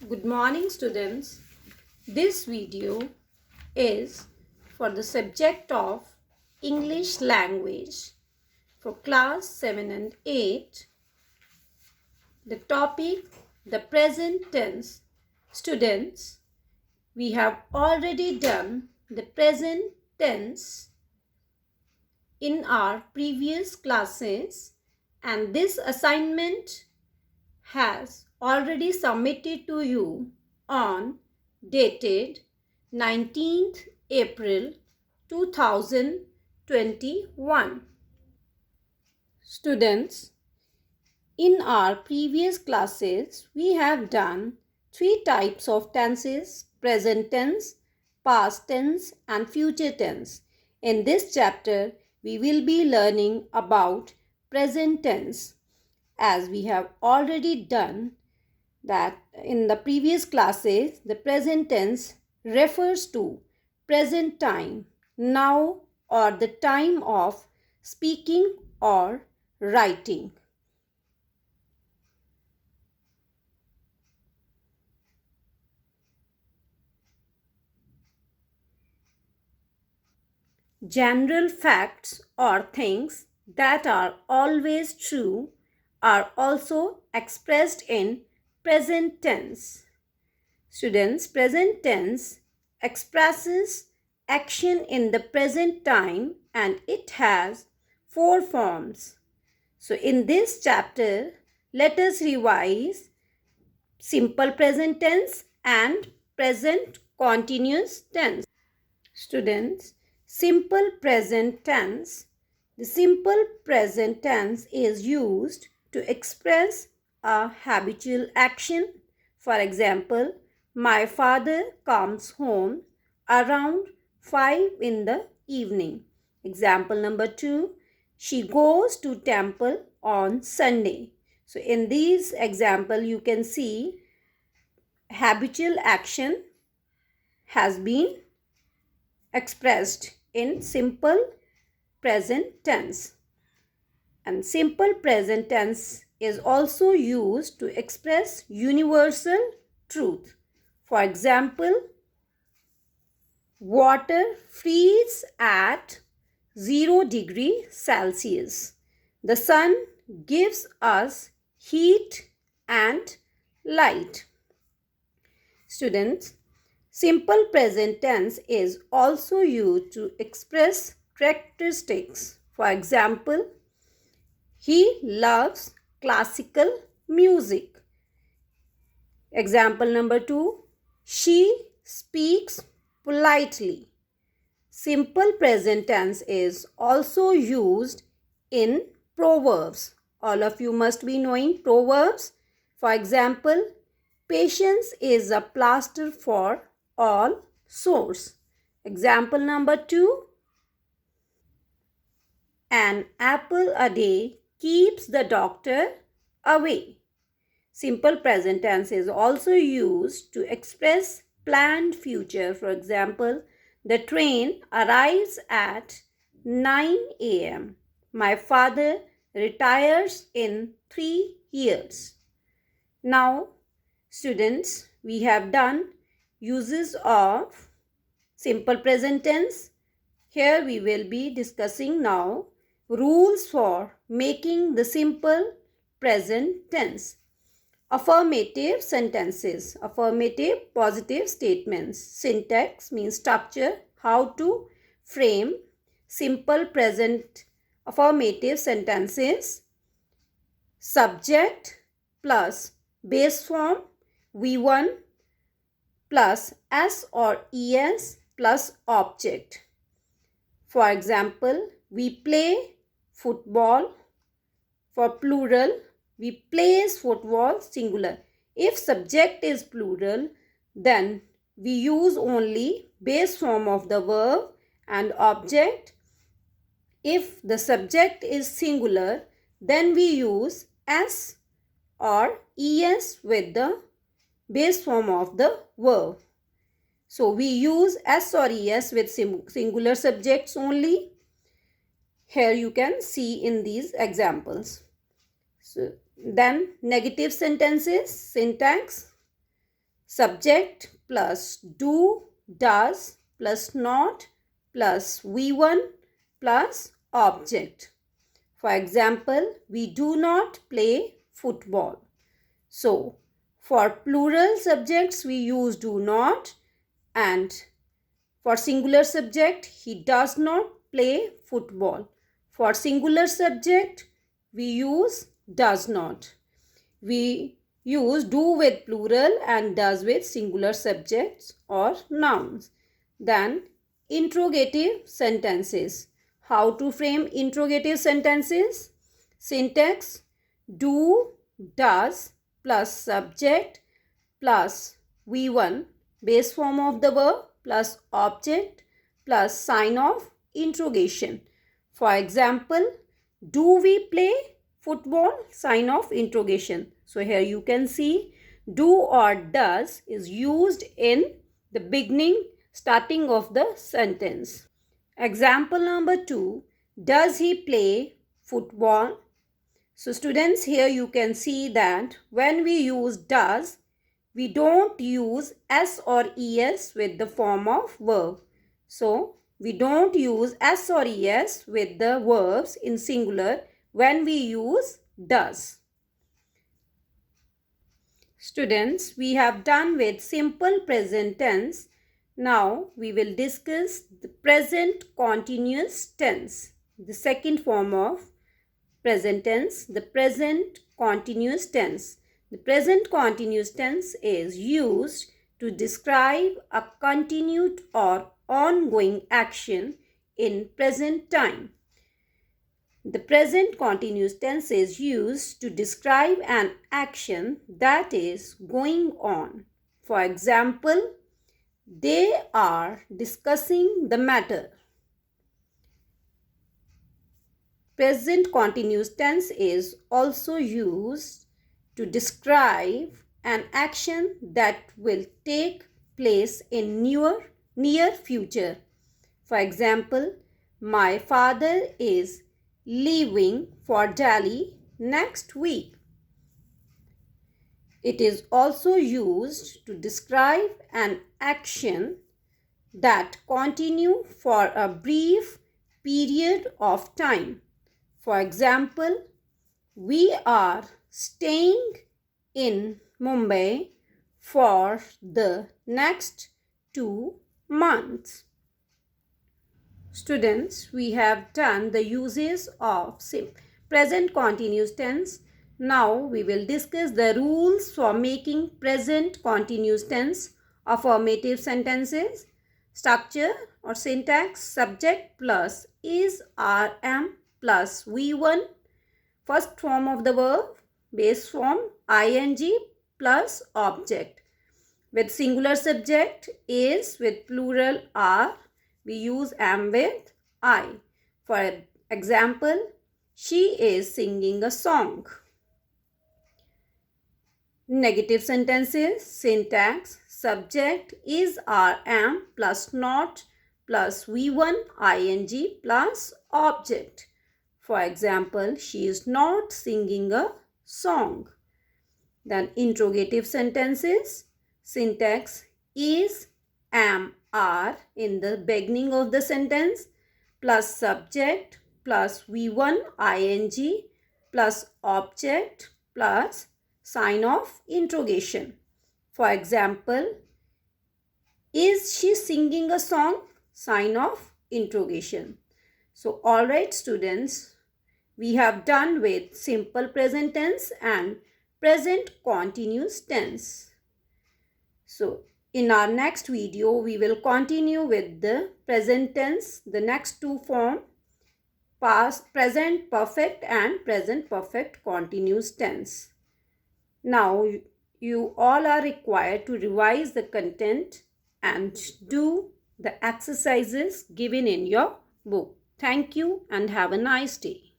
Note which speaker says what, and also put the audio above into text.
Speaker 1: Good morning, students. This video is for the subject of English language for class 7 and 8. The topic, the present tense. Students, we have already done the present tense in our previous classes, and this assignment has already submitted to you on dated 19th April 2021. Students, in our previous classes, we have done three types of tenses: present tense, past tense, and future tense. In this chapter, we will be learning about present tense, as we have already done that in the previous classes. The present tense refers to present time, now, or the time of speaking or writing. General facts or things that are always true are also expressed in present tense. Students, present tense expresses action in the present time and it has four forms. So in this chapter, let us revise simple present tense and present continuous tense. Students, simple present tense. The simple present tense is used to express a habitual action. For example, my father comes home around 5 in the evening. Example number 2, she goes to temple on Sunday. So in these example, you can see habitual action has been expressed in simple present tense. And simple present tense is also used to express universal truth. For example, water freezes at 0 degree Celsius. The sun gives us heat and light. Students, simple present tense is also used to express characteristics. For example, he loves classical music. Example number 2, she speaks politely. Simple present tense is also used in proverbs. All of you must be knowing proverbs. For example, patience is a plaster for all sores. Example number 2, an apple a day keeps the doctor away. Simple present tense is also used to express planned future. For example, the train arrives at 9 a.m. My father retires in 3 years. Now, students, we have done uses of simple present tense. Here we will be discussing now rules for making the simple present tense. Affirmative sentences, affirmative positive statements. Syntax means structure, how to frame simple present affirmative sentences. Subject plus base form V1 plus S or ES plus object. For example, we play football. For plural, we plays football, singular. If subject is plural, then we use only base form of the verb and object. If the subject is singular, then we use S or ES with the base form of the verb. So we use S or ES with singular subjects only. Here you can see in these examples. So then negative sentences, syntax. subject plus do, does plus not plus V1 plus object. For example, we do not play football. So, for plural subjects, we use do not, and for singular subject, he does not play football. For singular subject, we use does not. We use do with plural and does with singular subjects or nouns. Then, interrogative sentences. How to frame interrogative sentences? Syntax: do, does plus subject plus V1, base form of the verb, plus object plus sign of interrogation. For example, do we play football? Sign of interrogation. So here you can see do or does is used in the beginning, starting of the sentence. Example number 2, does he play football? So students, here you can see that when we use does, we don't use s or es with the form of verb. So we don't use s or es with the verbs in singular when we use does. Students, we have done with simple present tense. Now we will discuss the present continuous tense, the second form of present tense, the present continuous tense. The present continuous tense is used to describe a continued or ongoing action in present time. The present continuous tense is used to describe an action that is going on. For example, they are discussing the matter. Present continuous tense is also used to describe an action that will take place in near future. For example, my father is leaving for Delhi next week. It is also used to describe an action that continue for a brief period of time. For example, we are staying in Mumbai for the next 2 months. Students, we have done the uses of present continuous tense. Now we will discuss the rules for making present continuous tense affirmative sentences. Structure or syntax: subject plus is, are, am plus V1, first form of the verb, base form ing plus object. With singular subject is, with plural are, we use am with I. For example, she is singing a song. Negative sentences. Syntax: subject is, are, am plus not plus V1 ing plus object. For example, she is not singing a song. Then interrogative sentences. Syntax: is, am, are in the beginning of the sentence plus subject plus V1 ing plus object plus sign of interrogation. For example, is she singing a song? Sign of interrogation. So alright students, we have done with simple present tense and present continuous tense. So in our next video, we will continue with the present tense, the next two forms, past, present perfect and present perfect continuous tense. Now, you all are required to revise the content and do the exercises given in your book. Thank you and have a nice day.